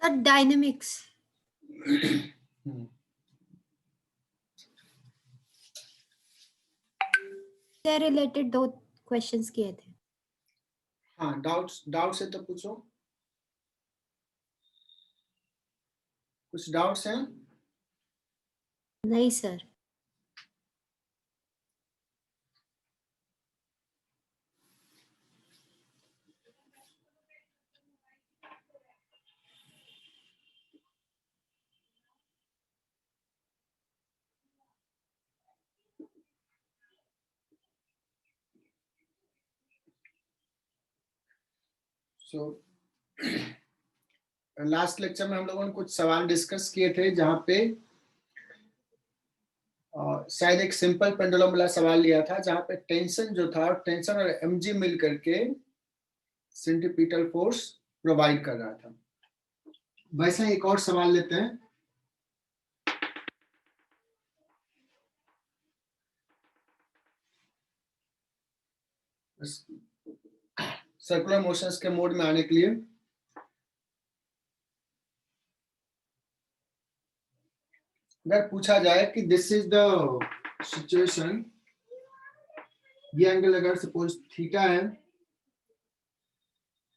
Sir dynamics से related 2 questions किए थे। हाँ, डाउट्स है तो पूछो, कुछ डाउट्स हैं? नहीं सर। सो लास्ट लेक्चर में हम लोगों ने कुछ सवाल डिस्कस किए थे, जहां पे शायद एक सिंपल पेंडुलम वाला सवाल लिया था, जहां पे टेंशन जो था, टेंशन और mg मिल करके सेंट्रीपिटल फोर्स प्रोवाइड कर रहा था। वैसे एक और सवाल लेते हैं। सर्कुलर मोशंस के मोड में आने के लिए अगर पूछा जाए कि दिस इज द सिचुएशन, ये एंगल अगर सपोज थीटा है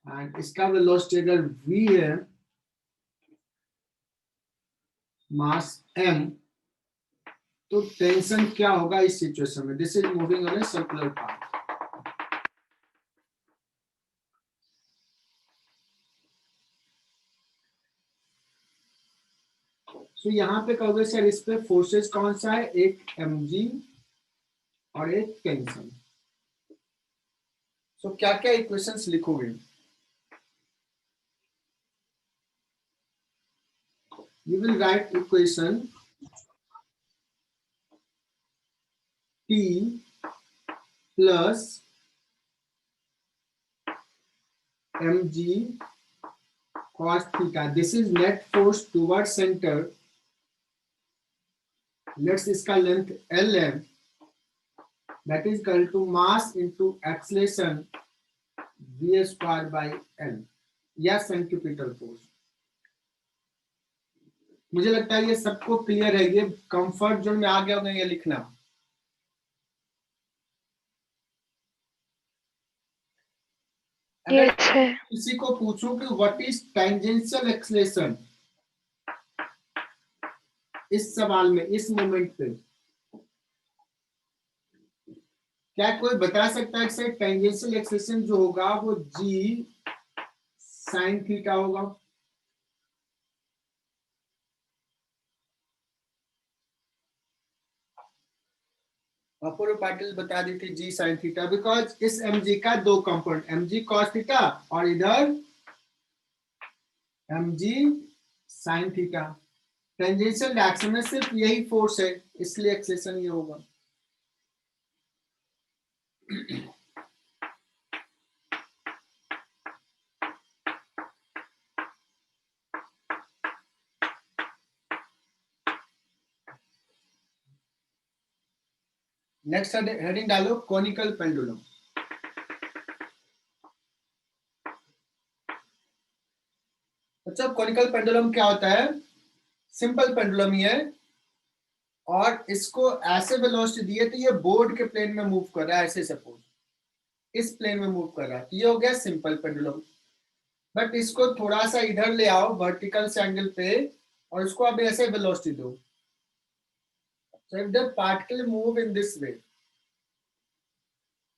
एंड इसका वेलोसिटी अगर v है, मास m, तो टेंशन क्या होगा इस सिचुएशन में? This is moving on a circular path. तो यहाँ पे कहोगे सर इस पे फोर्सेस कौन सा है? एक mg और एक टेंशन। सो क्या क्या इक्वेशंस लिखोगे? You will write equation T plus mg cos theta. This is net force towards center. Let's इसका लेंथ L है. That is equal to mass into acceleration v square by L या centripetal force. मुझे लगता है ये सबको clear है। ये कंफर्ट जोन में आ गया होगा ये लिखना। अगर किसी को पूछूं कि व्हाट इज टेंजेंशियल एक्सेलरेशन इस सवाल में, इस मोमेंट पे, क्या कोई बता सकता है कि टेंजेंशियल एक्सेलरेशन जो होगा वो g sin थीटा होगा? अपूर्व पाटिल बता दी थी g sin थीटा, बिकॉज इस mg का दो कंपोनेंट, mg cos थीटा और इधर mg sin theta. Tangential direction में सिर्फ यही फोर्स है, इसलिए एक्सेलरेशन ये होगा। नेक्स्ट हेडिंग डालो कोनिकल पेंडुलम। अच्छा, कोनिकल पेंडुलम क्या होता है? सिंपल पेंडुलम ही है और इसको ऐसे वेलोसिटी दी है तो ये बोर्ड के प्लेन में मूव कर रहा है, ऐसे सपोज इस प्लेन में मूव कर रहा है, तो ये हो गया सिंपल पेंडुलम। बट इसको थोड़ा सा इधर ले आओ वर्टिकल से एंगल पे और इसको अब ऐसे वेलोसिटी दो। So if the particle move in this way,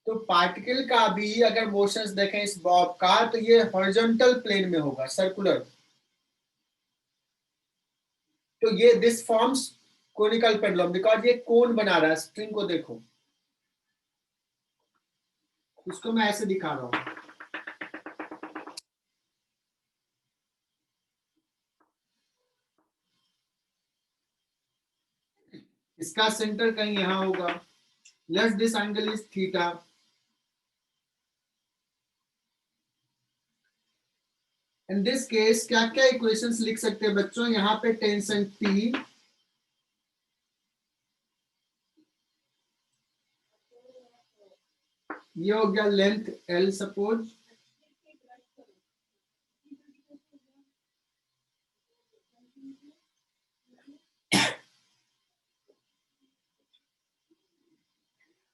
तो पार्टिकल का भी अगर मोशंस देखें इस बॉब का, तो ये हॉरिजॉन्टल प्लेन में होगा, सर्कुलर। तो ये this forms conical pendulum because ये कोन बना रहा है। स्ट्रिंग को देखो, इसको मैं ऐसे दिखा रहा हूं। इसका सेंटर कहीं यहां होगा। Let's this angle is theta. In this case क्या क्या इक्वेशंस लिख सकते हैं बच्चों? यहाँ पे टेंशन T, ये हो गया लेंथ L सपोज,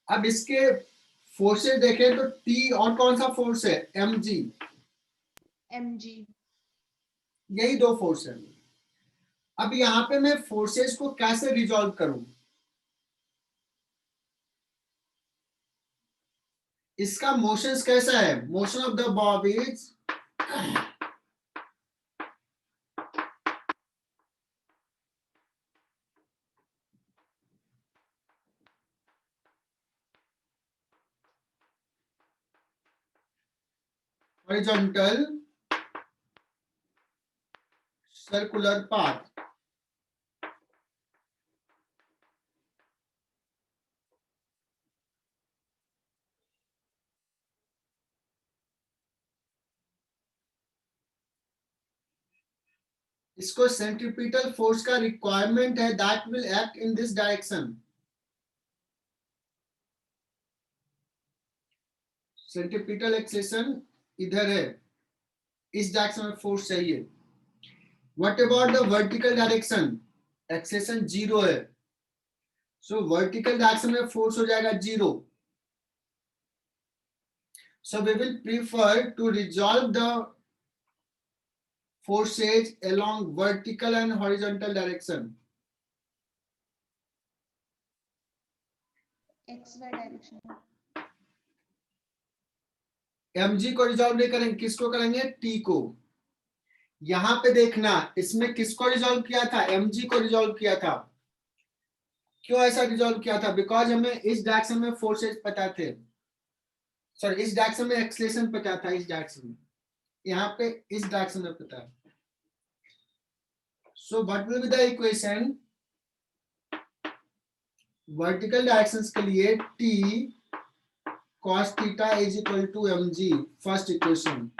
अब इसके फोर्सेस देखें तो टी और कौन सा फोर्स है, mg, यही दो फोर्स है। अब यहाँ पे मैं फोर्सेस को कैसे रिजॉल्व करूं, इसका मोशंस कैसा है, motion of the bob is horizontal circular path. इसको सेंट्रीपिटल फोर्स का रिक्वायरमेंट है, that will act in this direction. Centripetal acceleration इधर है, इस डायरेक्शन में फोर्स चाहिए। What about the vertical direction, acceleration zero है, सो वर्टिकल डायरेक्शन में फोर्स हो जाएगा zero. So we will prefer to resolve the forces along vertical and horizontal direction, XY direction. mg को रिजॉल्व नहीं करेंगे, किसको करेंगे, t को। यहां पे देखना, इसमें किसको रिजॉल्व किया था, mg को रिजॉल्व किया था। क्यों ऐसा रिजॉल्व किया था, बिकॉज हमें इस डायरेक्शन में फोर्सेस पता थे, सॉरी इस डायरेक्शन में एक्सलेशन पता था, इस डायरेक्शन में, यहाँ पे इस डायरेक्शन में पता है। So what will be the equation, vertical directions के लिए t cos theta is equal to mg, first equation.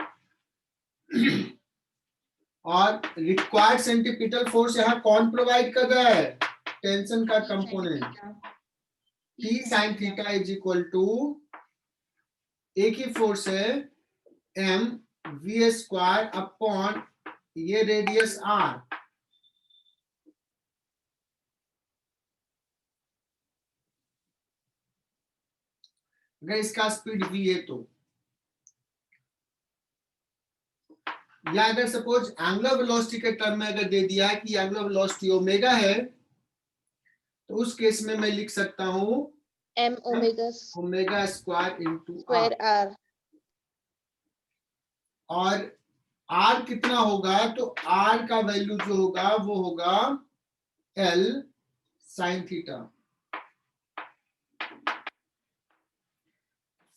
और रिक्वायर्ड सेंट्रीपिटल फोर्स यहाँ कौन प्रोवाइड कर रहा है, टेंशन का component, T sin theta is equal to, एक ही फोर्स है, m v स्क्वायर अपॉन ये रेडियस r। अगर इसका स्पीड v है तो, या अगर सपोज एंगुलर वेलोसिटी के टर्म में अगर दे दिया है कि एंगुलर वेलोसिटी ओमेगा है, तो उस केस में मैं लिख सकता हूं m omega square into square r। r। और r कितना होगा, तो r का वैल्यू जो होगा वो होगा l sin थीटा।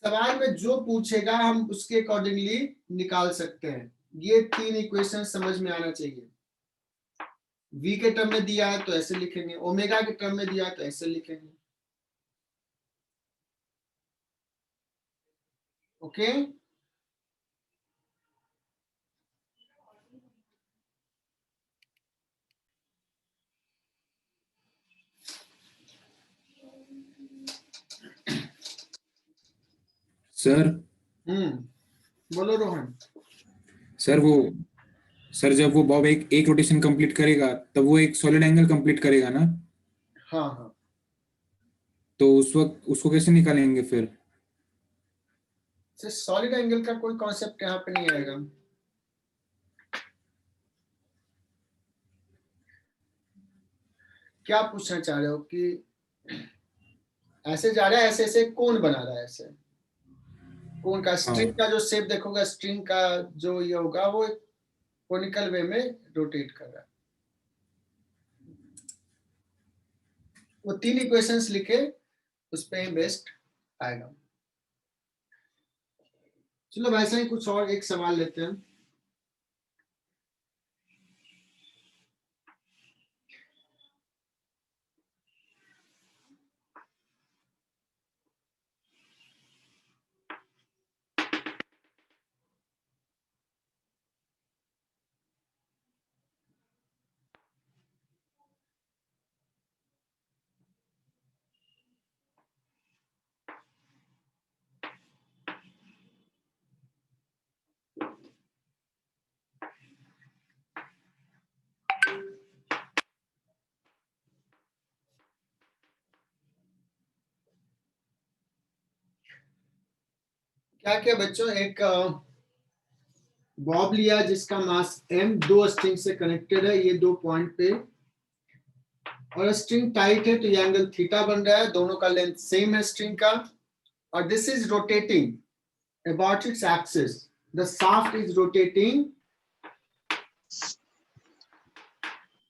सवाल में जो पूछेगा हम उसके अकॉर्डिंगली निकाल सकते हैं। ये तीन इक्वेशन समझ में आना चाहिए। v के टर्म में दिया है तो ऐसे लिखेंगे, ओमेगा के टर्म में दिया है तो ऐसे लिखेंगे। Okay sir. बोलो रोहन। सर जब वो बॉब एक रोटेशन कंप्लीट करेगा तब वो एक सॉलिड एंगल कंप्लीट करेगा ना। हाँ हाँ, तो उस वक्त उसको कैसे निकालेंगे फिर। सॉलिड एंगल का कोई कॉन्सेप्ट यहाँ पे नहीं आएगा। क्या पूछना चाह रहे हो कि ऐसे जा रहा है, ऐसे ऐसे कौन बना रहा है, ऐसे कौन का स्ट्रिंग का जो शेप देखोगा, स्ट्रिंग का जो ये होगा वो कोनिकल वे में रोटेट कर रहा है। वो तीन इक्वेशंस लिखे, उस पे ही बेस्ट आएगा। चलो वैसा ही कुछ और एक सवाल लेते हैं। क्या क्या बच्चों, एक बॉब लिया जिसका मास m, दो स्ट्रिंग से कनेक्टेड है, ये दो पॉइंट पे, और स्ट्रिंग टाइट है तो ये एंगल थीटा बन रहा है, दोनों का लेंथ सेम है स्ट्रिंग का, और this is rotating about its axis, the shaft is rotating,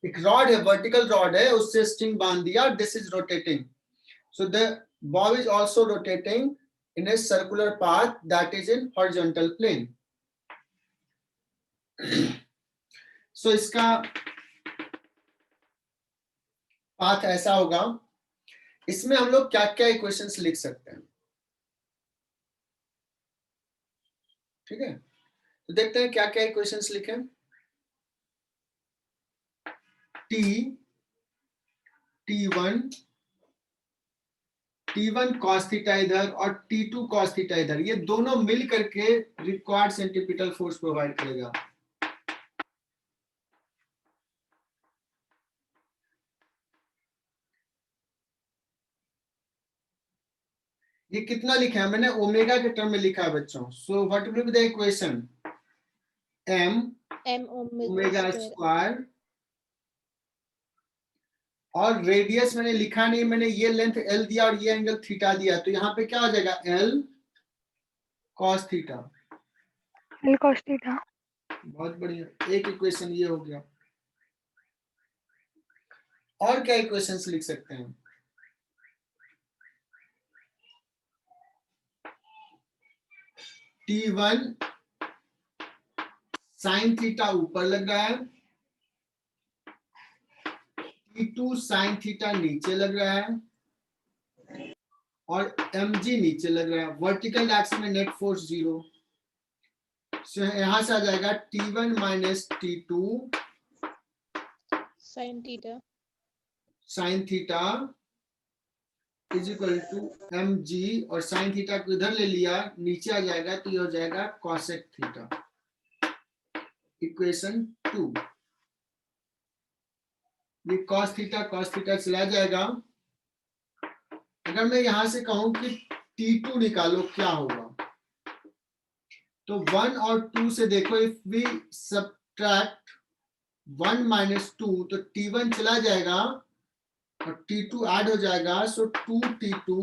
एक रॉड है, वर्टिकल रॉड है, उससे स्ट्रिंग बांध दिया, this is rotating, so the bob is also rotating in a circular path that is in horizontal plane. So इसका path ऐसा होगा, इसमें हम लोग क्या क्या इक्वेशंस लिख सकते हैं, ठीक है, तो देखते हैं क्या क्या इक्वेशंस लिखें। T1 cos थीटा इधर और T2 cos थीटा इधर, ये दोनों मिल करके रिक्वायर्ड सेंट्रीपिटल फोर्स प्रोवाइड करेगा। ये कितना लिखा है मैंने, ओमेगा के टर्म में लिखा है बच्चों। सो what will be the equation, m omega square, और रेडियस मैंने लिखा नहीं, मैंने ये लेंथ l दिया और ये एंगल थीटा दिया, तो यहाँ पे क्या हो जाएगा, l cos theta. l cos theta. बहुत बढ़िया, एक इक्वेशन ये हो गया। और क्या इक्वेशंस लिख सकते हैं, T1 साइन थीटा ऊपर लग रहा है, T2 साइन थीटा नीचे लग रहा है, और mg नीचे लग रहा है, वर्टिकल एक्सिस में नेट फोर्स 0, सो यहां से आ जाएगा T1 minus T2 sine theta is equal to mg, और साइन थीटा को इधर ले लिया, नीचे आ जाएगा तो ये हो जाएगा cosec थीटा, इक्वेशन 2। ये cos थीटा चला जाएगा। अगर मैं यहां से कहूं कि T2 निकालो क्या होगा, तो 1 और 2 से देखो, इफ वी सब्ट्रैक्ट 1 माइनस 2 तो T1 चला जाएगा और T2 ऐड हो जाएगा, सो 2T2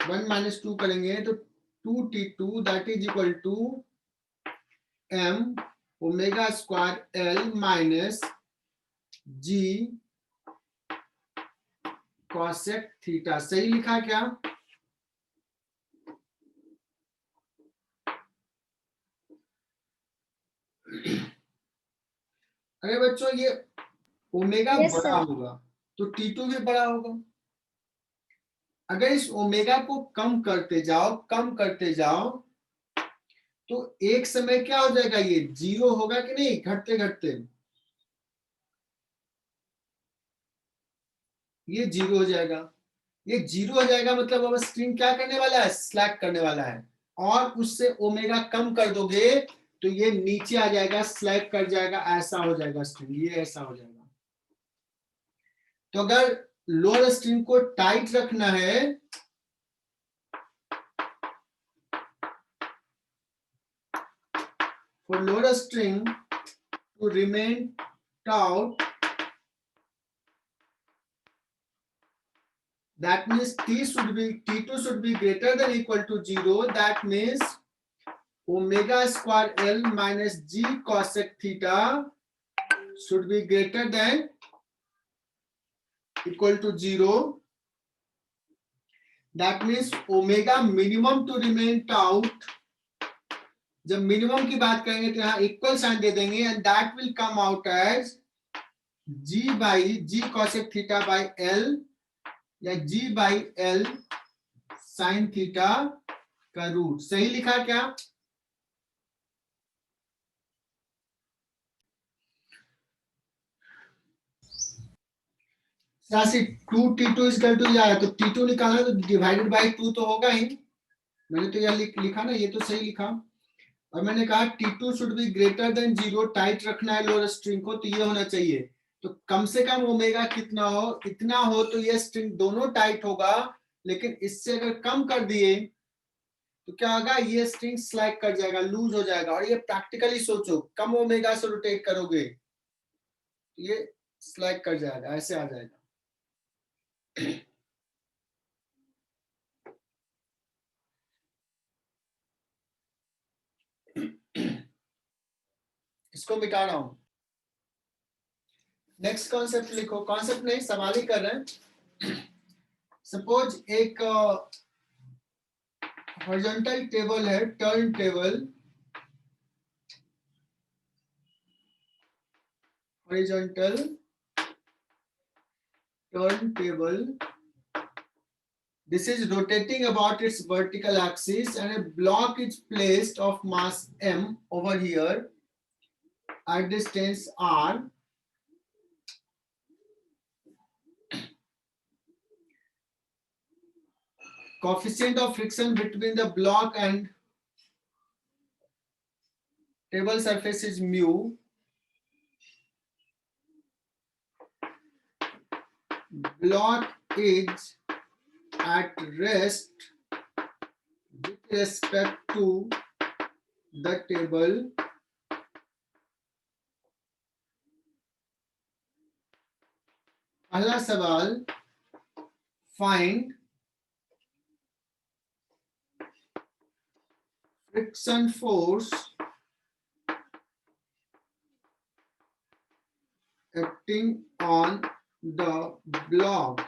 1 माइनस 2 करेंगे तो 2T2 that is equal to m omega square l minus g cosec theta. सही लिखा क्या, अरे बच्चों ये ओमेगा Yes, बड़ा sir. होगा तो T2 भी बड़ा होगा। अगर इस ओमेगा को कम करते जाओ तो एक समय क्या हो जाएगा, ये 0 होगा कि नहीं, घटते घटते ये 0 हो जाएगा। ये 0 हो जाएगा मतलब अब स्ट्रिंग क्या करने वाला है, स्लैक करने वाला है, और उससे ओमेगा कम कर दोगे तो ये नीचे आ जाएगा, स्लैक कर जाएगा, ऐसा हो जाएगा स्ट्रिंग, ये ऐसा हो जाएगा। तो अगर लोअर स्ट्रिंग को टाइट रखना है for lower string to remain taut, that means T2 should be greater than equal to 0. That means omega square L minus G cosec theta should be greater than equal to 0. That means omega minimum to remain taut, जब minimum की बात करेंगे तो यहाँ equal sign दे देंगे, and that will come out as g cosec theta by l या g by l sine theta का रूट। सही लिखा क्या, राशि 2T2 इज इक्वल टू यह है, तो T2 निकालना तो डिवाइडेड बाय 2 तो होगा ही, मैंने तो यह लिखा ना, ये तो सही लिखा। और मैंने कहा T2 should be greater than 0, tight रखना है लोअर स्ट्रिंग को, तो ये होना चाहिए तो कम से कम ओमेगा कितना हो, इतना हो तो ये स्ट्रिंग दोनों टाइट होगा, लेकिन इससे अगर कम कर दिए तो क्या होगा, ये स्ट्रिंग स्लाइड कर जाएगा, लूज हो जाएगा। और ये प्रैक्टिकली सोचो, कम ओमेगा से रोटेट करोगे तो ये स्लाइड कर जाएगा, ऐसे आ जाएगा। इसको मिटा रहा हूं। नेक्स्ट कॉन्सेप्ट लिखो, कॉन्सेप्ट नहीं सवाल ही कर रहे हैं। सपोज एक हॉरिजॉन्टल टेबल है, turn table, horizontal turntable. This is rotating about its vertical axis, and a block is placed of mass m over here at distance r. Coefficient of friction between the block and table surface is mu. Block is at rest with respect to the table. पहला सवाल, find friction force acting on the block.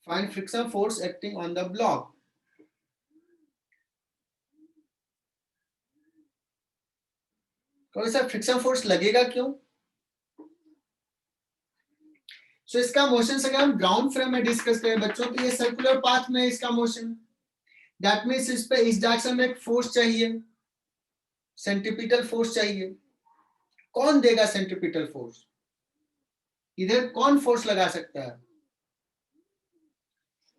Find friction force acting on the block. कौन सा friction force लगेगा क्यों? सो इसका motion अगर हम ground frame में डिस्कस करें बच्चों, तो ये सर्कुलर पाथ में इसका मोशन, दैट मींस इस पे इस डायरेक्शन में एक फोर्स चाहिए, सेंट्रीपिटल फोर्स चाहिए। कौन देगा सेंट्रीपिटल फोर्स? इधर कौन फोर्स लगा सकता है?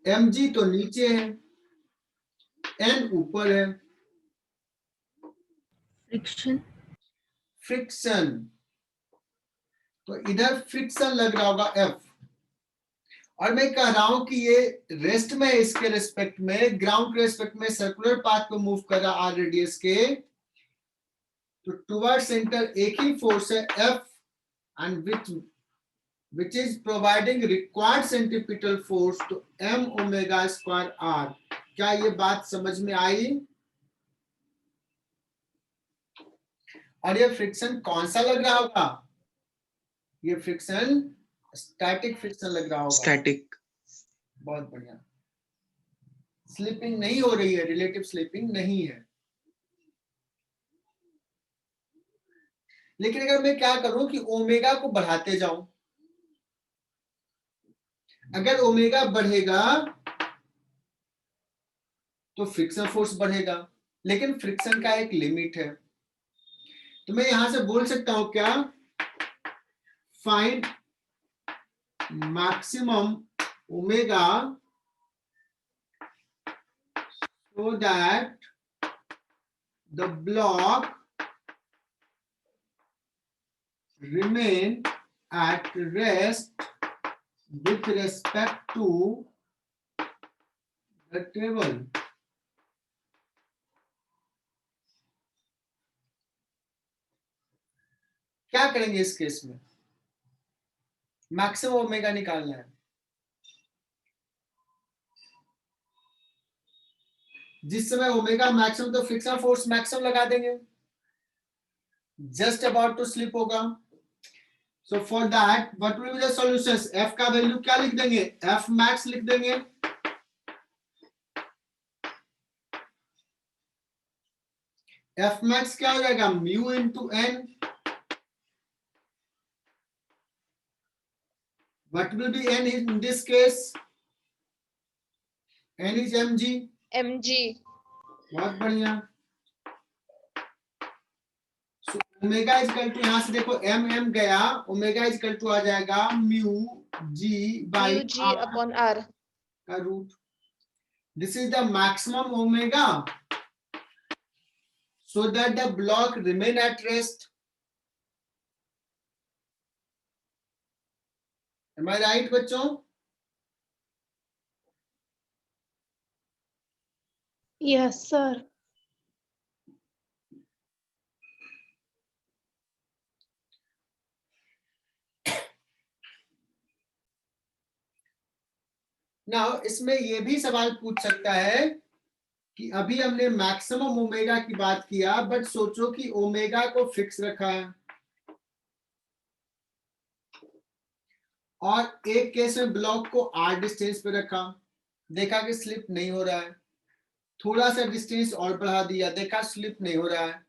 mg तो नीचे है, n ऊपर है। फ्रिक्शन, फ्रिक्शन, तो इधर फ्रिक्शन लग रहा होगा F। और मैं कह रहा हूं कि ये रेस्ट में इसके रेस्पेक्ट में, ग्राउंड के रेस्पेक्ट में सर्कुलर पाथ पे मूव कर रहा आर रेडियस के, तो टुवर्ड सेंटर एक ही फोर्स है F, and which is providing required centripetal force to m omega square r। क्या ये बात समझ में आई? और ये फ्रिक्शन कौन सा लग रहा होगा? ये फ्रिक्शन स्टैटिक फ्रिक्शन लग रहा होगा। स्टैटिक। बहुत बढ़िया। स्लिपिंग नहीं हो रही है, रिलेटिव स्लिपिंग नहीं है। लेकिन अगर मैं क्या करूं कि ओमेगा को बढ़ाते जाऊं, अगर ओमेगा बढ़ेगा तो फ्रिक्शन फोर्स बढ़ेगा, लेकिन फ्रिक्शन का एक लिमिट है। तो मैं यहां से बोल सकता हूं क्या, find maximum omega so that the block remain at rest with respect to the table। क्या करेंगे इस केस में? मैक्सिमम ओमेगा निकालना है। जिस समय ओमेगा मैक्सिमम, तो फ्रिक्शन फोर्स मैक्सिमम लगा देंगे, जस्ट अबाउट टू स्लिप होगा। So for that what will be the solutions? F का वैल्यू क्या लिख देंगे? एफ मैक्स लिख देंगे। एफ मैक्स क्या हो जाएगा? Mu into N. What will be N in this case? N is mg। बहुत बढ़िया। ओमेगा इज इक्वल टू, यहां से देखो एम एम गया, ओमेगा इज इक्वल टू आ जाएगा mu ji by upon r का root. This is the maximum omega so that the block remain at rest. Am I right, बच्चों? Yes, sir. Now इसमें ये भी सवाल पूछ सकता है कि अभी हमने मैक्सिमम ओमेगा की बात किया, बट सोचो कि ओमेगा को फिक्स रखा है और एक केस में ब्लॉक को r डिस्टेंस पे रखा, देखा कि स्लिप नहीं हो रहा है, थोड़ा सा डिस्टेंस और बढ़ा दिया, देखा स्लिप नहीं हो रहा है।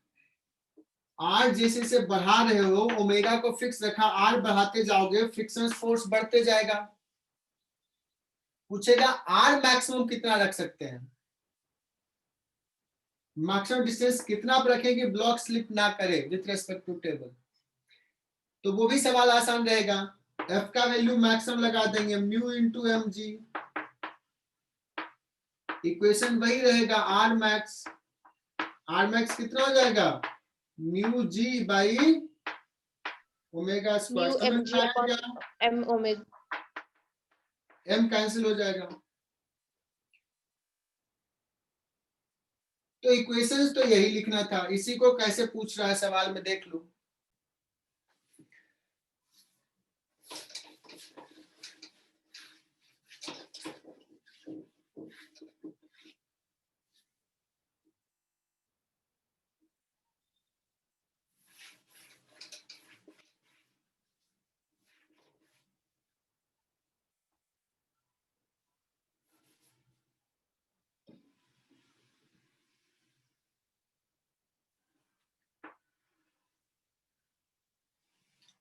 r जैसे से बढ़ा रहे हो, ओमेगा को फिक्स रखा, r बढ़ाते जाओगे, फ्रिक्शन फोर्स बढ़ते जाएगा। पूछेगा r मैक्सिमम कितना रख सकते हैं, मैक्सिमम डिस्टेंस कितना पर रखें कि ब्लॉक स्लिप ना करे विथ रेस्पेक्ट टू टेबल। तो वो भी सवाल आसान रहेगा, f का वैल्यू मैक्सिमम लगा देंगे mu into M G, equation वही रहेगा r मैक्स कितना हो जाएगा, mu ji by omega Mu square. mg upon m omega. m cancel हो जाएगा। तो इक्वेशंस तो यही लिखना था, इसी को कैसे पूछ रहा है सवाल में देख लो।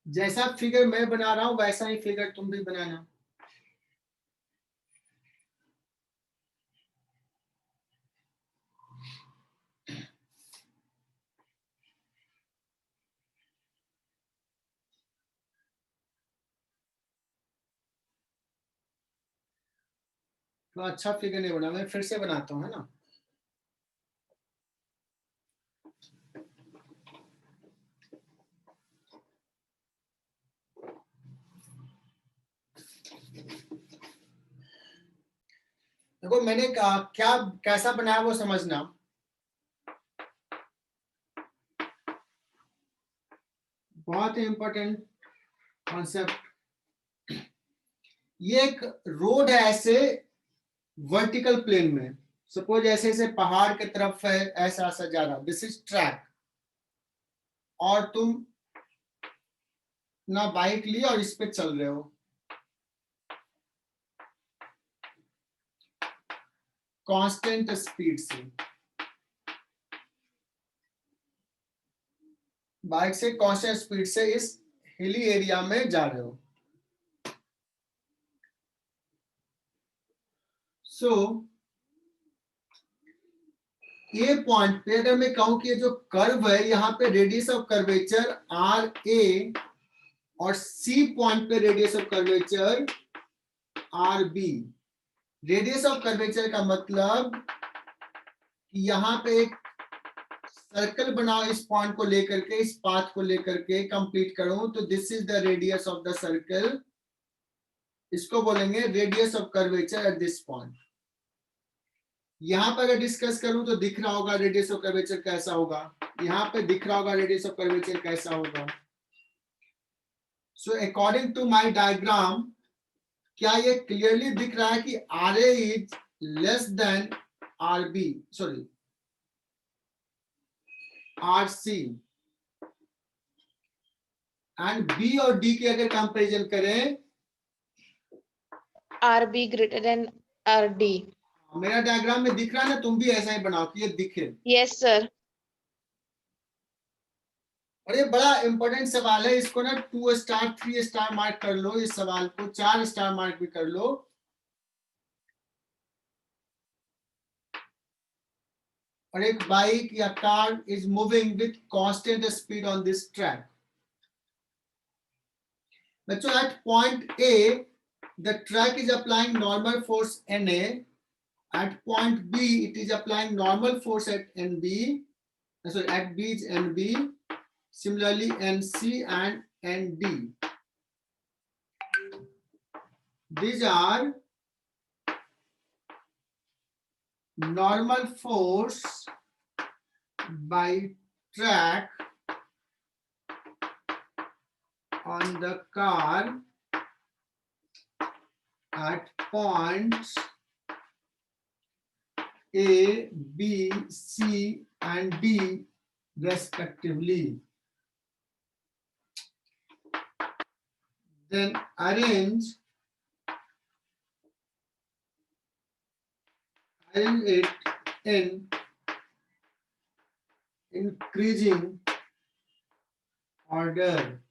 जैसा फिगर मैं बना रहा हूं वैसा ही फिगर तुम भी बनाना। तो अच्छा फिगर नहीं बना, मैं फिर से बनाता हूं, है ना। देखो मैंने क्या कैसा बनाया वो समझना। बहुत ही इंपॉर्टेंट कॉन्सेप्ट। ये एक रोड है ऐसे वर्टिकल प्लेन में, सपोज ऐसे ऐसे पहाड़ के तरफ है, ऐसा ऐसा जा रहा, दिस इज ट्रैक, और तुम ना बाइक ली और इस पे चल रहे हो कांस्टेंट स्पीड से, बाइक से कांस्टेंट स्पीड से इस हिली एरिया में जा रहे हो। सो ये पॉइंट पे अगर मैं कहूं कि ये जो कर्व है, यहाँ पे radius of curvature R A और सी पॉइंट पे radius of curvature R B. Radius of curvature का मतलब कि यहाँ पे एक सर्कल बनाओ इस पॉइंट को लेकर के, इस पाथ को लेकर के कंप्लीट करो, तो this is the radius of the circle, इसको बोलेंगे radius of curvature at this point. यहां पर अगर डिस्कस करूं तो दिख रहा होगा रेडियस ऑफ कर्वेचर कैसा होगा, यहां पे दिख रहा होगा रेडियस ऑफ कर्वेचर कैसा होगा। So according to my diagram, क्या ये क्लियरली दिख रहा है कि R A is less than R B, sorry R C, and B और डी के अगर कंपैरिजन करें, RB greater than RD. मेरा डायग्राम में दिख रहा है ना, तुम भी ऐसा ही बनाओ कि ये दिखे। Yes, sir. और ये बड़ा इंपॉर्टेंट सवाल है, इसको ना 2 स्टार 3 स्टार मार्क कर लो, इस सवाल को 4 स्टार मार्क भी कर लो। और एक बाइक या car is moving with constant speed on this track. बच्चों at point A the track is applying normal force NA, at point B it is applying normal force at NB, sorry, at B is NB, similarly NC and ND. These are normal force by track on the car at points A, B, C and D respectively. Then arrange it in increasing order.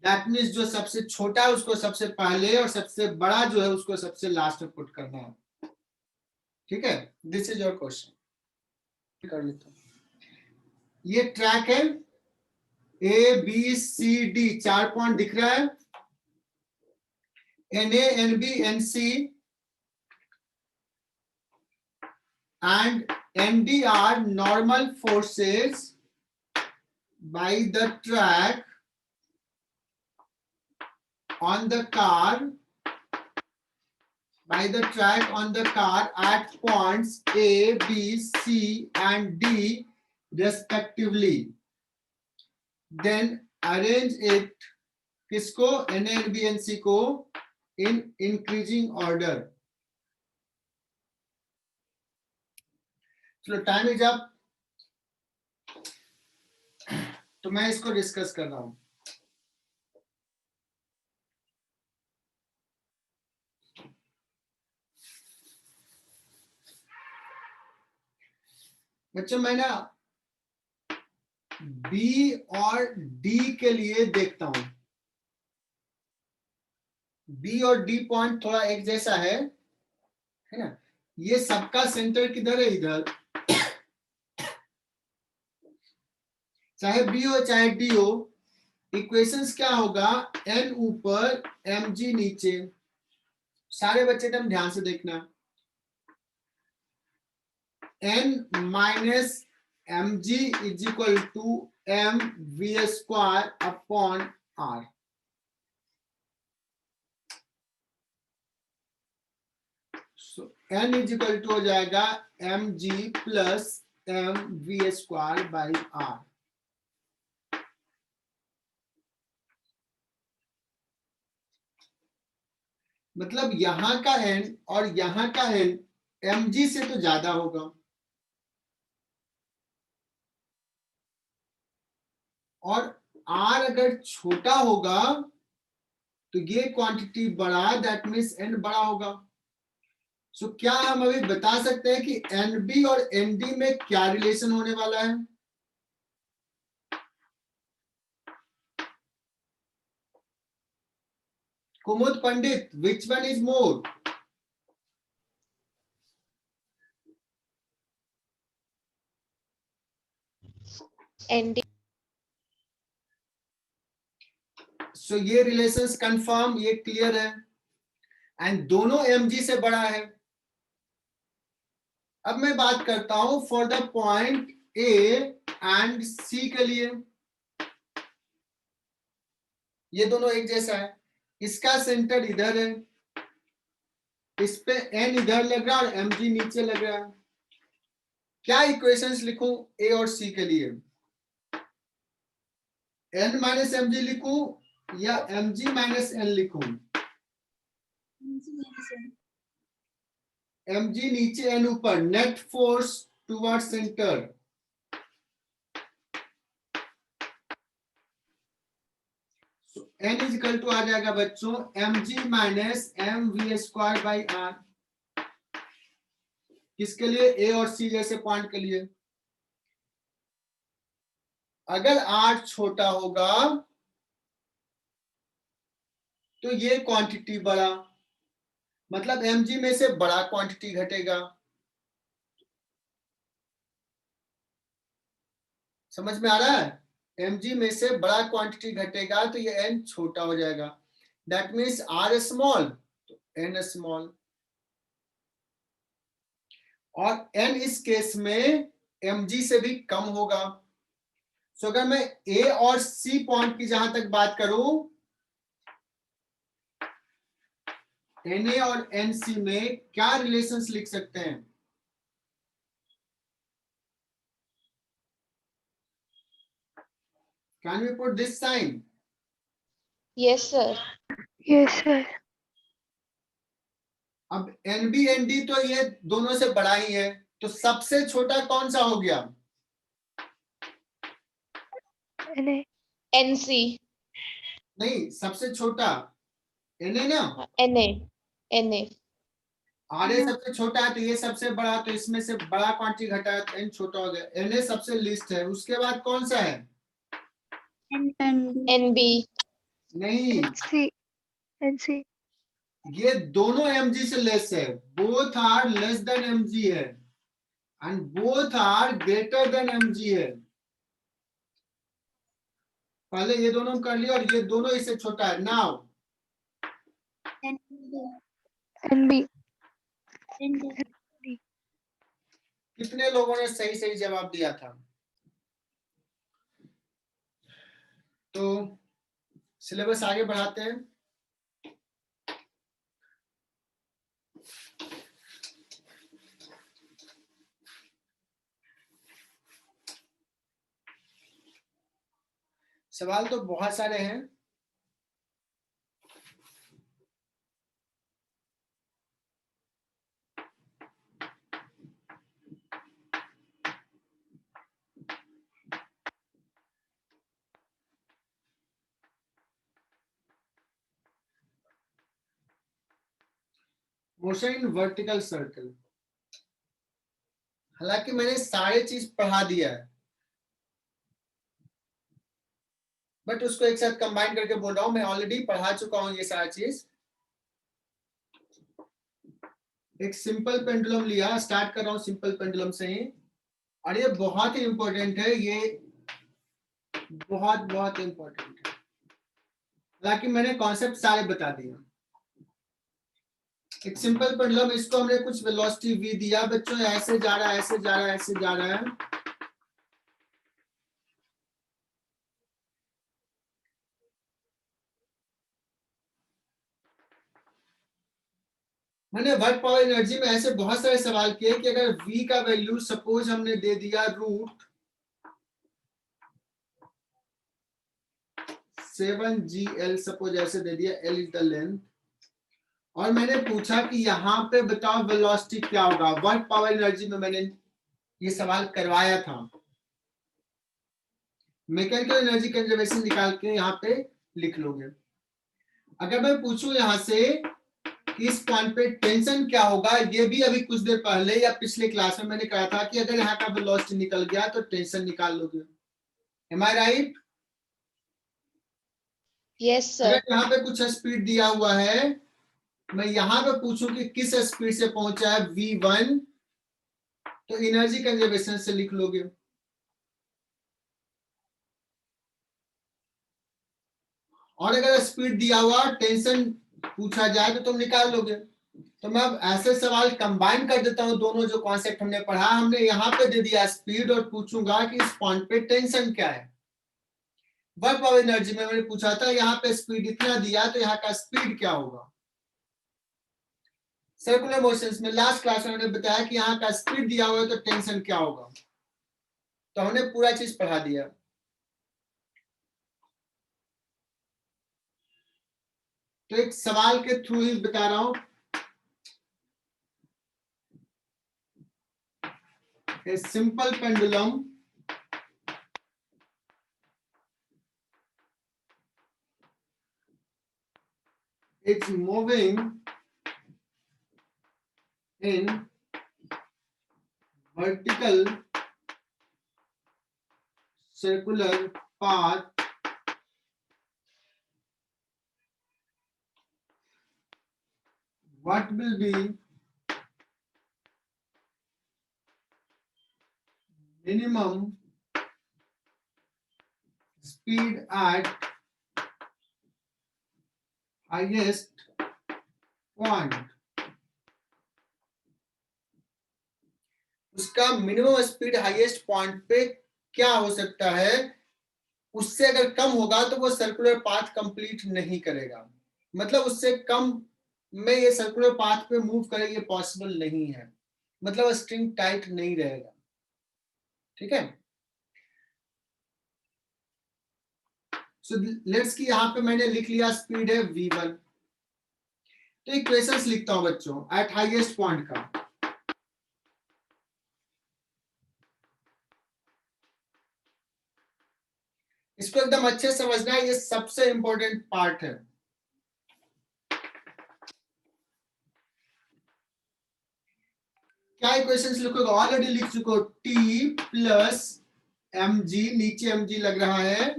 That means जो सबसे छोटा है उसको सबसे पहले और सबसे बड़ा जो है उसको सबसे लास्ट में पुट करना है. ठीक है, दिस इज योर क्वेश्चन. कर लेता हूं. ये ट्रैक है, A B C D 4 point दिख रहा है. N A N B N C and ND are normal forces by the track on the car at points A, B, C and D respectively. Then arrange it किसको NNBNC को in increasing order. चलो time is up. तो मैं इसको discuss कर रहा हूं. बच्चों मैं ना बी और डी के लिए देखता हूं. बी और डी पॉइंट थोड़ा एक जैसा है ना. ये सबका सेंटर किधर है? इधर. चाहे बी हो चाहे डी हो, इक्वेशंस क्या होगा? एन ऊपर एम जी नीचे. सारे बच्चे एकदम ध्यान से देखना. N minus M G is equal to M we square upon R. So N is equal to हो जाएगा M G plus M we square by R. मतलब यहां का n और यहां का n mg से तो ज्यादा होगा. और r अगर छोटा होगा तो ये क्वांटिटी बड़ा, दैट मीन्स n बड़ा होगा. सो क्या हम अभी बता सकते हैं कि nb और nd में क्या रिलेशन होने वाला है? कुमुद पंडित, which one is more? ND. So ये रिलेशंस कंफर्म, ये क्लियर है. एंड दोनों mg से बड़ा है. अब मैं बात करता हूं for the point A and C के लिए. ये दोनों एक जैसा है. इसका सेंटर इधर है, इस पे n इधर लग रहा है और mg नीचे लग रहा है. क्या इक्वेशंस लिखूं A और C के लिए? n माइनस mg लिखूं या mg माइनस n लिखूं? mg नीचे n ऊपर. Net force toward center. n is equal to आ जाएगा बच्चों mg minus m we square by r. किसके लिए? A और C जैसे पॉइंट के लिए. अगर r छोटा होगा तो ये क्वांटिटी बड़ा, मतलब mg में से बड़ा क्वांटिटी घटेगा. समझ में आ रहा है? mg में से बड़ा क्वांटिटी घटेगा तो ये n छोटा हो जाएगा. दैट मीन्स r स्मॉल तो n स्मॉल. और n इस केस में mg से भी कम होगा। सो अगर मैं A और C पॉइंट की जहां तक बात करूं, Na और Nc में क्या रिलेशंस लिख सकते हैं? Can we put this sign? Yes, sir. Yes, sir. अब Nb Nd तो ये दोनों से बड़ा ही है, तो सबसे छोटा कौन सा हो गया? Na. NC. नहीं, सबसे छोटा Na ना, Na. Na. Ra सबसे छोटा है तो ये सबसे बड़ा, तो इसमें से बड़ा क्वांटिटी घटा है तो N छोटा हो गया। Na सबसे लिस्ट है, उसके बाद कौन सा है? NB. नहीं, NC. NC. ये दोनों mg से लेस है, both are less than mg है and both are greater than mg है। पहले ये दोनों कर लिया और ये दोनों इससे छोटा है। Now NB. कितने लोगों ने सही सही जवाब दिया था? तो सिलेबस आगे बढ़ाते हैं। सवाल तो बहुत सारे हैं। मोशन इन वर्टिकल सर्कल, हालांकि मैंने सारे चीज पढ़ा दिया है, बट उसको एक साथ कंबाइन करके बोल रहा हूं। मैं ऑलरेडी पढ़ा चुका हूं ये सारा चीज। एक सिंपल पेंडुलम लिया, स्टार्ट कर रहा हूं सिंपल पेंडुलम से ही, और ये बहुत ही इंपॉर्टेंट है, ये बहुत बहुत इंपॉर्टेंट है। हालांकि मैंने कॉन्सेप्ट सारे बता दिए। एक सिंपल पेंडुलम, इसको हमने कुछ वेलोसिटी v दिया बच्चों, ऐसे जा रहा है, ऐसे जा रहा है, ऐसे जा रहा है। मैंने वर्क पावर एनर्जी में ऐसे बहुत सारे सवाल किए कि अगर v का वैल्यू सपोज हमने दे दिया √7gl, सपोज ऐसे दे दिया, l इज द लेंथ, और मैंने पूछा कि यहाँ पे बताओ वेलोसिटी क्या होगा। वर्क पावर एनर्जी में मैंने ये सवाल करवाया था। मैकेनिकल एनर्जी कंजर्वेशन निकाल के यहाँ पे लिख लोगे। अगर मैं पूछूं यहाँ से इस पॉइंट पे टेंशन क्या होगा, ये भी अभी कुछ देर पहले या पिछले क्लास में मैंने कहा था कि अगर यहाँ का वेलोसिटी निकल गया तो टेंशन निकाल लोगे। एम आई राइट? Yes, sir. अगर यहाँ पे कुछ स्पीड दिया हुआ है, मैं यहाँ पे पूछूं कि किस स्पीड से पहुंचा है v1, तो एनर्जी कंजर्वेशन से लिख लोगे। और अगर स्पीड दिया हुआ टेंशन पूछा जाए तो तुम निकाल लोगे। तो मैं अब ऐसे सवाल कंबाइन कर देता हूं, दोनों जो कॉन्सेप्ट हमने पढ़ा, हमने यहाँ पे दे दिया स्पीड और पूछूंगा कि इस पॉइंट पे टेंशन क्या है। वर्क पावर एनर्जी में मैंने पूछा था यहाँ पे स्पीड इतना दिया तो यहाँ का स्पीड क्या होगा। सर्कुलर मोशंस में लास्ट क्लास में मैंने बताया कि यहाँ का स्पीड दिया हुआ है तो टेंशन क्या होगा। तो हमने पूरा चीज पढ़ा दिया। तो एक सवाल के थ्रू ही बता रहा हूं। A simple pendulum is moving in vertical circular path what will be minimum speed at highest point। उसका मिनिमम स्पीड हाईएस्ट पॉइंट पे क्या हो सकता है, उससे अगर कम होगा तो वो सर्कुलर पाथ कंप्लीट नहीं करेगा, मतलब उससे कम में ये सर्कुलर पाथ पे मूव करे, ये पॉसिबल नहीं है, मतलब स्ट्रिंग टाइट नहीं रहेगा। ठीक है, सो लेट्स की यहाँ पे मैंने लिख लिया स्पीड है v1, तो इक्वेशंस लिखता हूं बच्चों एट हाईएस्ट पॉइंट का। इसको एकदम अच्छे से समझना है, ये सबसे इंपॉर्टेंट पार्ट है। क्या इक्वेशंस लिखोगे, ऑलरेडी लिख चुको, t प्लस mg, नीचे mg लग रहा है,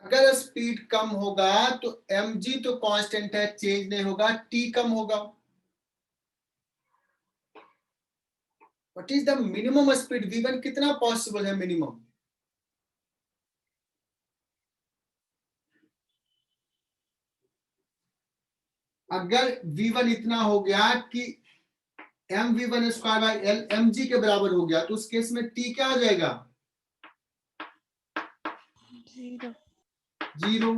अगर स्पीड कम होगा तो mg तो कांस्टेंट है, चेंज नहीं होगा, t कम होगा। What is the minimum speed v1, कितना पॉसिबल है मिनिमम? अगर v1 इतना हो गया कि mv1 square by L mg के बराबर हो गया, तो उस केस में t क्या हो जाएगा? 0 जीरो।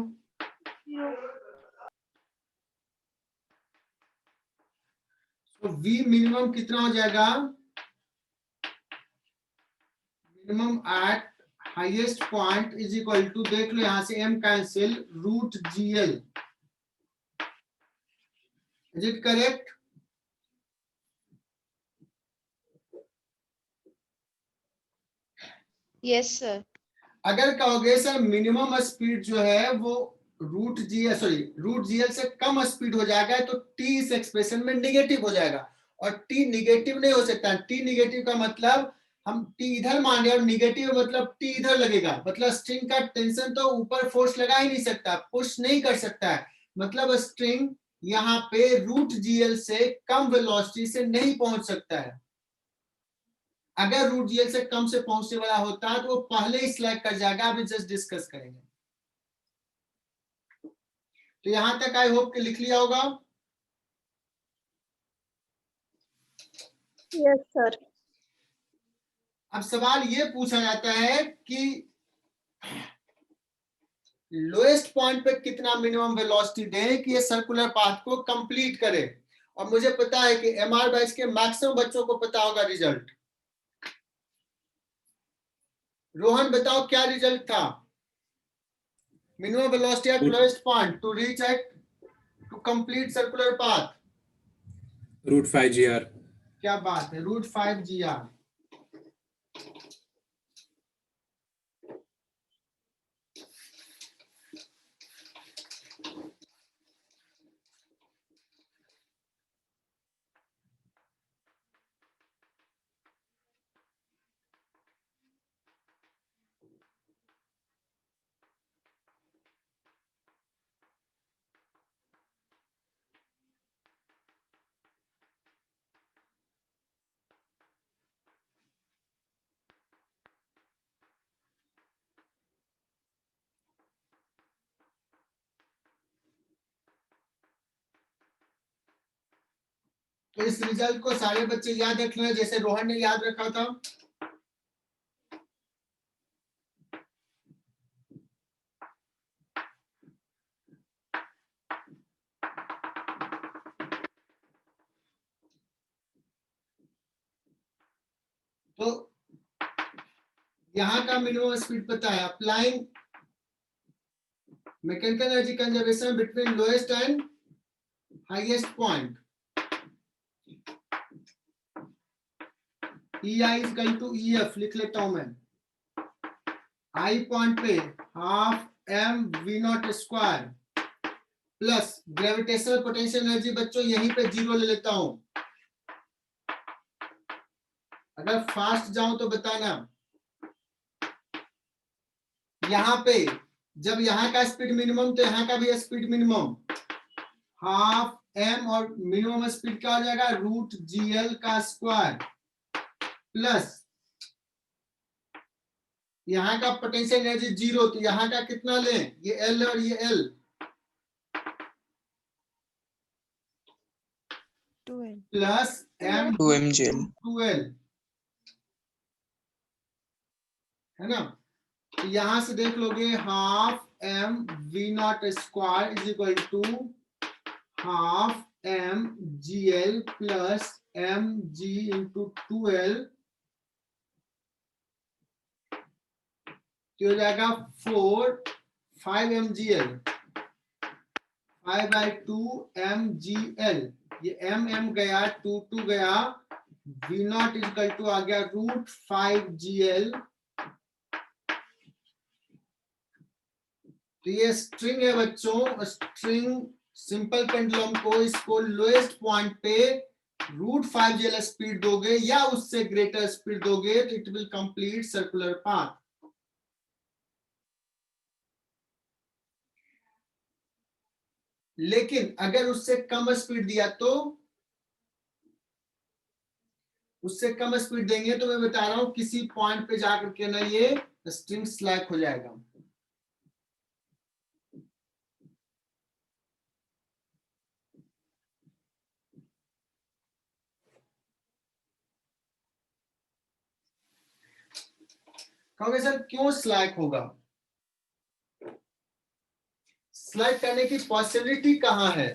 तो v मिनिमम कितना हो जाएगा? Minimum at highest point is equal to, देख लो यहां से m cancel, root gl। Is it correct? yes sir, अगर कहोगे सर मिनिमम स्पीड जो है वो रूट जीएल से कम स्पीड हो जाएगा, तो टी इस एक्सप्रेशन में निगेटिव हो जाएगा, और टी निगेटिव नहीं हो सकता। टी निगेटिव का मतलब हम टी इधर मान रहे हैं और निगेटिव मतलब टी इधर लगेगा, मतलब स्ट्रिंग का टेंशन तो ऊपर फोर्स लगा ही नहीं सकता, पुश नहीं कर सकता है, मतलब स्ट्रिंग यहाँ पे रूट जीएल से कम वेलोसिटी से नहीं पहुंच सकता है। अगर रूट जीएल से कम से पहुंचने वाला होता है तो वो पहले ही स्लैग कर जाएगा, अभी जस्ट डिस्कस करेंगे। तो यहां तक आई होप कि लिख लिया होगा। Yes sir. अब सवाल ये पूछा जाता है कि लोएस्ट पॉइंट पे कितना मिनिमम वेलोसिटी दें कि ये सर्कुलर पाथ को कंप्लीट करे, और मुझे पता है कि एमआर बैच के मैक्सिमम बच्चों को पता होगा रिजल्ट। रोहन बताओ क्या रिजल्ट था? Minimum velocity at lowest point to reach at to complete circular path, √5 GR। क्या बात है, √5 GR। तो इस रिजल्ट को सारे बच्चे याद रख लें जैसे रोहन ने याद रखा था। तो यहां का मिनिमम स्पीड पता है, applying mechanical energy conservation between lowest and highest point, EI is equal to EF, लिख लेता हूं मैं। आई पॉइंट पे half mv0 square plus gravitational potential energy, बच्चों यहीं पे 0 ले लेता हूं, अगर फास्ट जाऊं तो बताना। यहां पे जब यहां का स्पीड मिनिमम तो यहां का भी स्पीड मिनिमम, हाफ m, और मिनिमम स्पीड क्या हो जाएगा, रूट जीएल का स्क्वायर प्लस यहाँ का पोटेंशियल एनर्जी 0, तो यहाँ का कितना लें, ये L और ये L, 2L. Plus M 2 mgl 2L, है ना। तो यहां से देख लोगे half M V0 square is equal to half M GL plus mg into 2L, तो हो जाएगा 5 mgl, 5/2 mgl, ये m गया, 2 गया, V0 इक्वल टू आ गया √5gl। तो ये स्ट्रिंग है बच्चों, स्ट्रिंग सिंपल पेंडुलम को, इसको लोएस्ट पॉइंट पे √5gl स्पीड दोगे या उससे ग्रेटर स्पीड दोगे तो it will complete circular path. लेकिन अगर उससे कम स्पीड दिया तो, उससे कम स्पीड देंगे तो मैं बता रहा हूं किसी पॉइंट पे जाकर के ना ये स्ट्रिंग स्लैक हो जाएगा। कहोगे सर क्यों स्लैक होगा, स्लैक करने की पॉसिबिलिटी कहां है?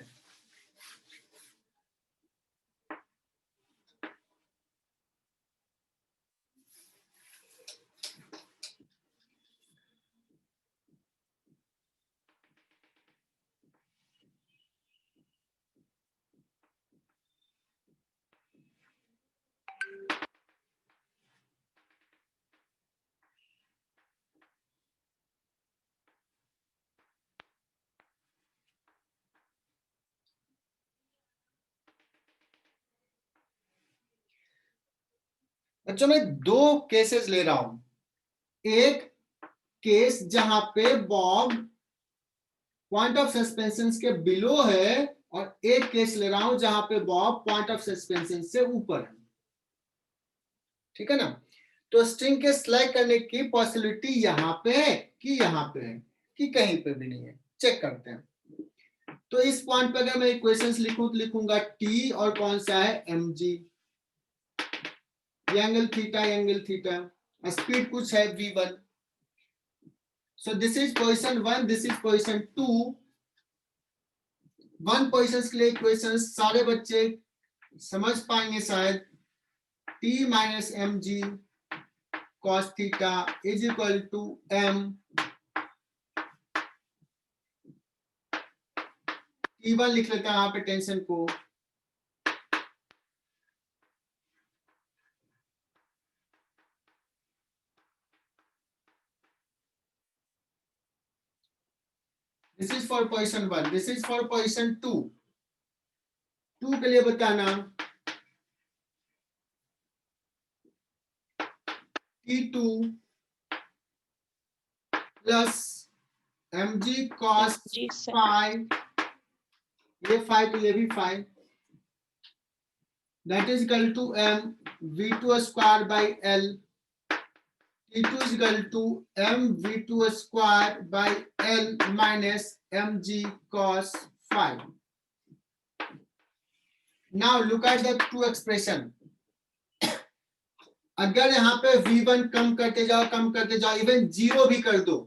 बच्चों मैं दो केसेस ले रहा हूं, एक केस जहां पे बॉब पॉइंट ऑफ सस्पेंशन के बिलो है, और एक केस ले रहा हूं जहां पे बॉब पॉइंट ऑफ सस्पेंशन से ऊपर है, ठीक है ना। तो स्ट्रिंग के स्लैक करने की पॉसिबिलिटी यहां पे है कि यहां पे है कि कहीं पे भी नहीं है, चेक करते हैं। तो इस पॉइंट पे अगर मैं इक्वेशंस लिखूं तो लिखूंगा T और कौन सा है mg, एंगल थीटा, स्पीड कुछ है v1। So this is position 1, this is position 2। 1 positions के लिए इक्वेशंस सारे बच्चे समझ पाएंगे शायद। T minus mg cos theta is equal to m T1 लिख लेते हैं यहाँ पे टेंशन को, this is for position 1, this is for position 2। 2 के लिए बताना T2 प्लस mg cos जी सर। 5, ये 5 तो ये भी 5, that is equal to m v2 square by l, T2 is equal to m v2 square by l minus mg cos 5. Now look at the two expression. अगर यहाँ पे v1 कम करते जाओ, इवन 0 भी कर दो,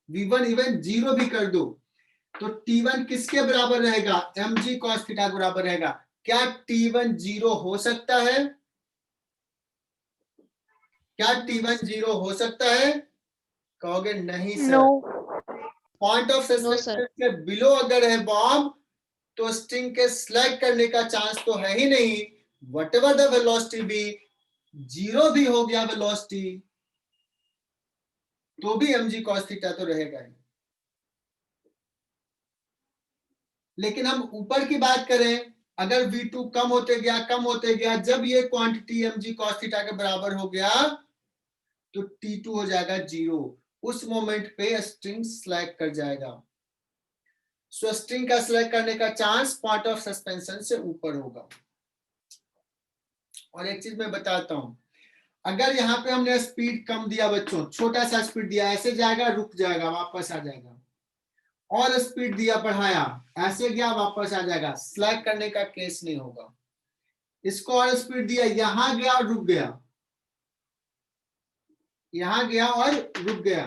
v1 इवन 0 भी कर दो, तो T1 किसके बराबर रहेगा? mg cos थीटा के बराबर रहेगा। क्या T1 0 हो सकता है? क्या T1 0 हो सकता है? कहोगे नहीं sir. No. Point of suspension के बिलो अगर है बॉम्ब, तो स्ट्रिंग के स्लैग करने का चांस तो है ही नहीं। व्हाटएवर द वेलोसिटी बी, 0 भी हो गया वेलोसिटी तो भी mg cos थीटा तो रहेगा ही। लेकिन हम ऊपर की बात करें, अगर v2 कम होते गया, जब ये क्वांटिटी mg cos थीटा के बराबर हो गया तो T2 हो जाएगा 0। उस मोमेंट पे स्ट्रिंग स्लैग कर जाएगा। सो स्ट्रिंग का स्लैग करने का चांस पॉइंट ऑफ सस्पेंशन से ऊपर होगा। और एक चीज मैं बताता हूं, अगर यहाँ पे हमने स्पीड कम दिया बच्चों, छोटा सा स्पीड दिया, ऐसे जाएगा रुक जाएगा वापस आ जाएगा, और स्पीड दिया बढ़ाया, ऐसे गया वापस आ जाएगा, स्लैक करने का केस नहीं होगा। इसको और स्पीड दिया, यहां गया और रुक गया, यहां गया और रुक गया,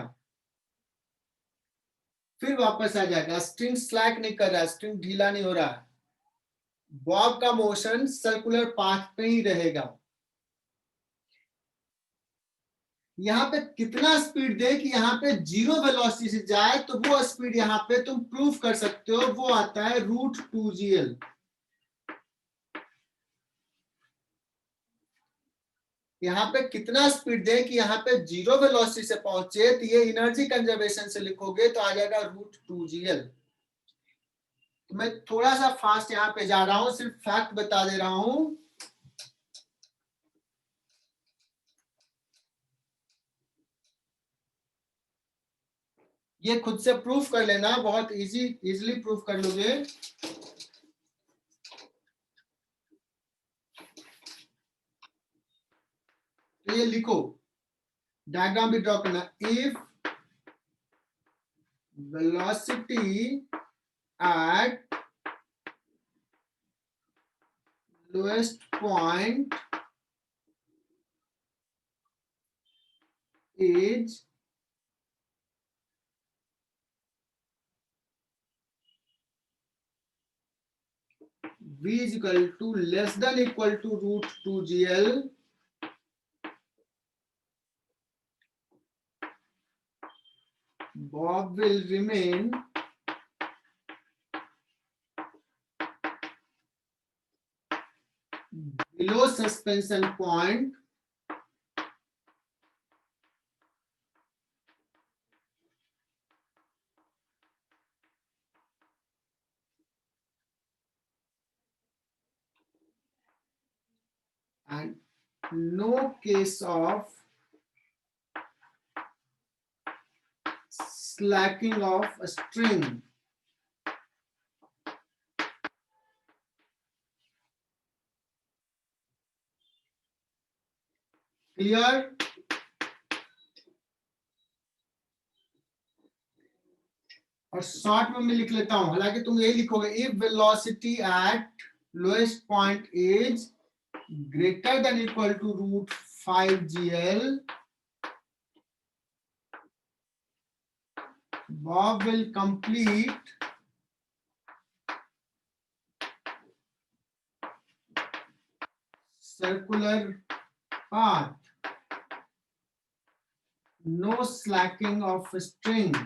फिर वापस आ जाएगा। स्ट्रिंग स्लैक नहीं कर रहा है, स्ट्रिंग ढीला नहीं हो रहा है, बॉब का मोशन सर्कुलर पाथ पे ही रहेगा। यहाँ पे कितना स्पीड दे कि यहाँ पे 0 वेलोसिटी से जाए, तो वो स्पीड यहाँ पे तुम प्रूफ कर सकते हो, वो आता है √2gl। यहाँ पे कितना स्पीड दे कि यहाँ पे 0 वेलोसिटी से पहुंचे, तो ये एनर्जी कंजर्वेशन से लिखोगे तो आ जाएगा √2gl। तो मैं थोड़ा सा फास्ट यहाँ पे जा रहा हूं, सिर्फ फैक्ट बता दे रहा हूं। ये खुद से प्रूफ कर लेना, बहुत इजीली प्रूफ कर लोगे। तो ये लिखो, डायग्राम भी ड्रॉ करना। If velocity at lowest point is v is equal to less than equal to √2gl, Bob will remain below suspension point and no case of slacking of a string. Clear? और short में मैं लिख लेता हूं, हालांकि तुम यही लिखोगे, if velocity at lowest point is greater than equal to √5gl, Bob will complete circular path, no slacking of string.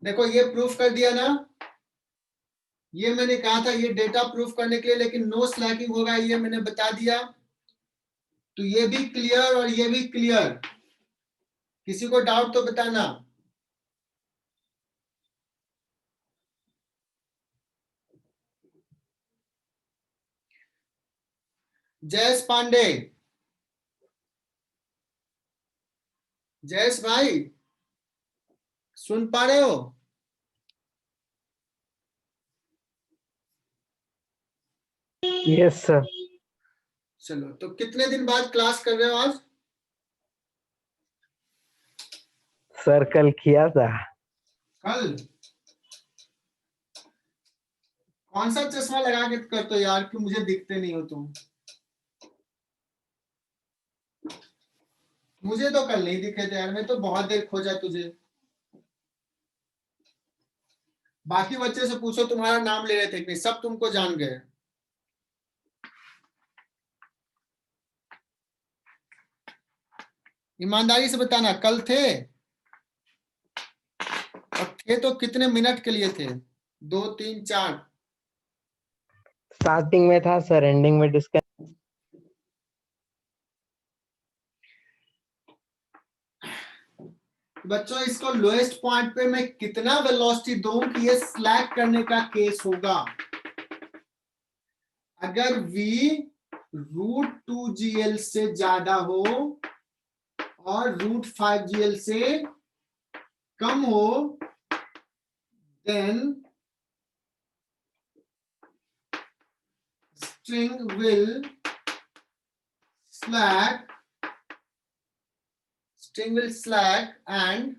देखो ये प्रूफ कर दिया ना, ये मैंने कहा था ये डेटा प्रूफ करने के लिए, लेकिन नो स्लैकिंग होगा ये मैंने बता दिया। तो ये भी क्लियर और ये भी क्लियर। किसी को डाउट तो बताना। जयेश पांडे, जयेश भाई सुन पा रहे हो? Yes sir. चलो, तो कितने दिन बाद क्लास कर रहे हो आज? सर कल किया था। कल? कौन सा चश्मा लगा के करते हो यार, कि मुझे दिखते नहीं हो तुम? मुझे तो कल नहीं दिखे थे यार, मैं तो बहुत देर खोजा तुझे। बाकी बच्चे से पूछो तुम्हारा नाम ले रहे थे कि नहीं, सब तुमको जान गए। ईमानदारी से बताना, कल थे? और थे तो कितने मिनट के लिए थे? 2, 3, 4? स्टार्टिंग में था सर, एंडिंग में डिस्कस। बच्चों इसको लोएस्ट पॉइंट पे मैं कितना वेलोसिटी दूं कि ये स्लैक करने का केस होगा? अगर v √2gl से ज्यादा हो और √5gl से कम हो, then string will slack and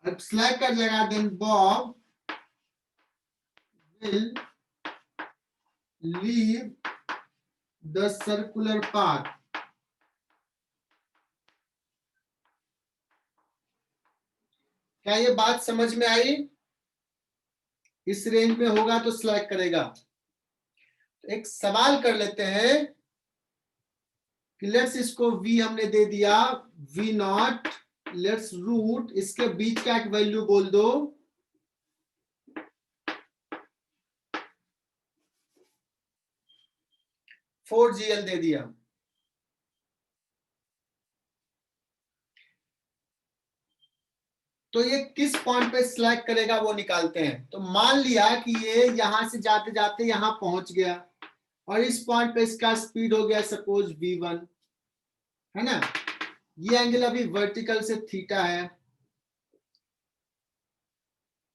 अब slack कर जाएगा, then Bob will leave the circular path. क्या ये बात समझ में आई? इस रेंज में होगा तो सिलेक्ट करेगा। तो एक सवाल कर लेते हैं कि लेट्स इसको v हमने दे दिया v0, लेट्स रूट इसके बीच का एक वैल्यू बोल दो, फोर GL दे दिया। तो ये किस पॉइंट पे सिलेक्ट करेगा वो निकालते हैं। तो मान लिया कि ये यहां से जाते जाते यहां पहुंच गया और इस पॉइंट पे इसका स्पीड हो गया सपोज v1, है ना। ये एंगल अभी वर्टिकल से थीटा है।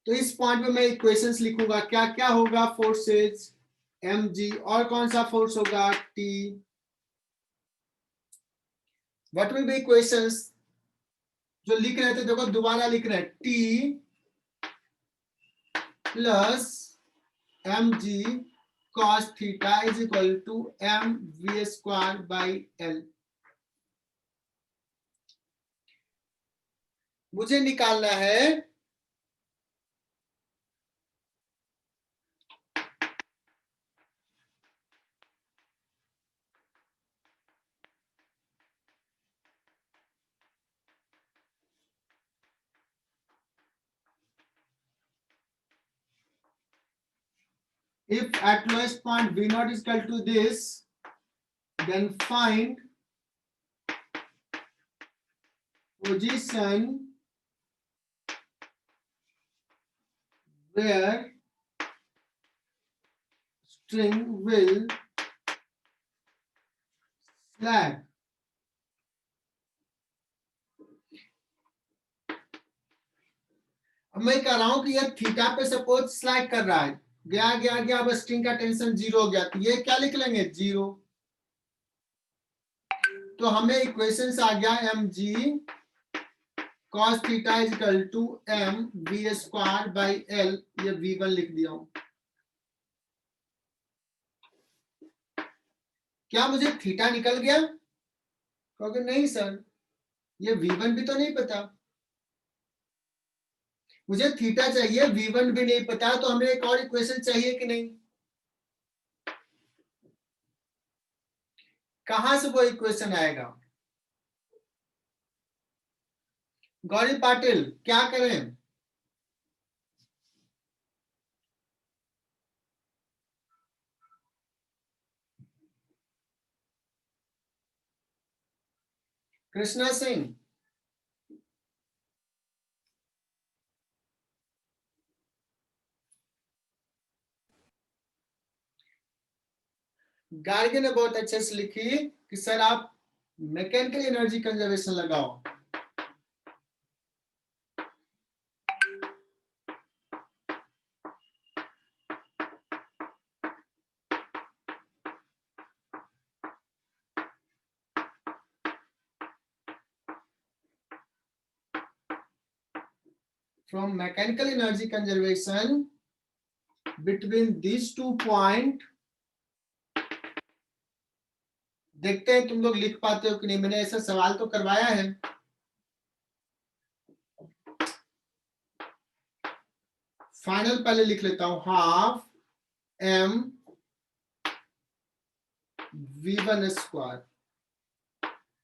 तो इस पॉइंट पे मैं इक्वेशंस लिखूंगा, क्या क्या होगा, फोर्सेज mg और कौन सा फोर्स होगा t। What will B equations जो लिख रहे थे, देखो दोबारा लिख रहे हैं, t plus mg cos theta is equal to mv square by l। मुझे निकालना है if at lowest point v0 is equal to this, then find position where string will slack. अब मैं कह रहा हूं कि यह थीटा पे सपोज स्लैक कर रहा है, गया गया गया, अब स्ट्रिंग का टेंशन 0 हो गया, तो ये क्या लिख लेंगे 0। तो हमें इक्वेशन आ गया mg cos theta is equal to mv square by l, ये v1 लिख दिया हूं। क्या मुझे थीटा निकल गया? कहोगे नहीं सर, ये v1 भी तो नहीं पता, मुझे थीटा चाहिए, v1 भी नहीं पता, तो हमें एक और इक्वेशन चाहिए कि नहीं। कहां से वो इक्वेशन आएगा? गौरी पाटिल क्या करें? कृष्णा सिंह, गार्गे ने बहुत अच्छे से लिखी कि सर आप मैकेनिकल एनर्जी कंजर्वेशन लगाओ। From mechanical energy conservation between these 2 points, देखते हैं तुम लोग लिख पाते हो कि नहीं। मैंने ऐसा सवाल तो करवाया है। फाइनल पहले लिख लेता हूं, half m v1 square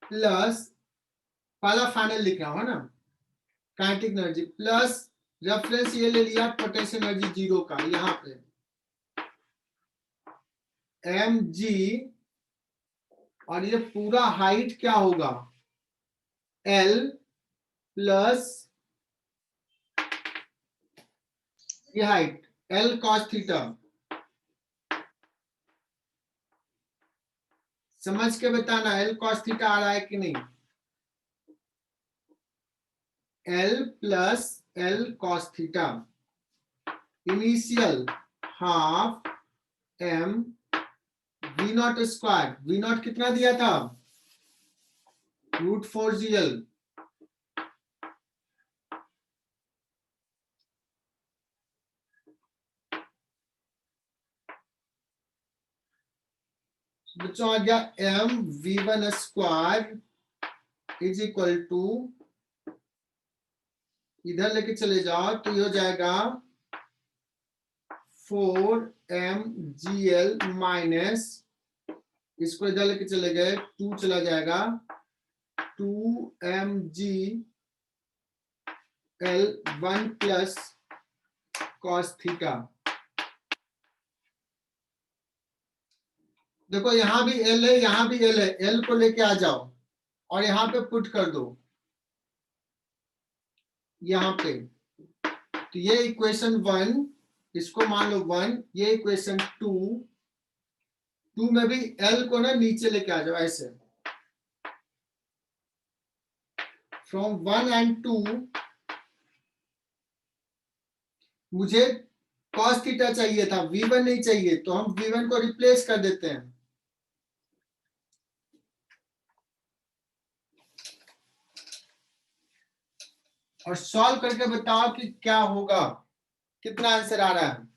plus, पहला फाइनल लिख रहा हूं ना, काइनेटिक एनर्जी प्लस रेफरेंस ये ले लिया पोटेंशियल एनर्जी 0 का, यहां पे mg और ये पूरा हाइट क्या होगा l प्लस ये हाइट l cos थीटा। समझ के बताना l cos थीटा आ रहा है कि नहीं। l plus l cos theta, initial half m v not square, v not कितना दिया था, √4gl, बच्चों आ गया m v1 स्क्वायर इज इक्वल टू, इधर लेके चले जाओ तो ये हो जाएगा 4mgl माइनस, इसको इधर लेके चले गए 2 चला जाएगा 2mgl 1 प्लस cos थीटा। देखो यहां भी L है, यहां भी L है, L को लेके आ जाओ और यहां पे पुट कर दो, यहां पे, तो ये इक्वेशन 1, इसको मान लो 1, ये इक्वेशन 2 में भी L को ना नीचे लेके आ जाओ ऐसे, फ्रॉम 1 and 2 मुझे cos थीटा चाहिए था, v1 नहीं चाहिए, तो हम v1 को रिप्लेस कर देते हैं। और सॉल्व करके बताओ कि क्या होगा, कितना आंसर आ रहा है।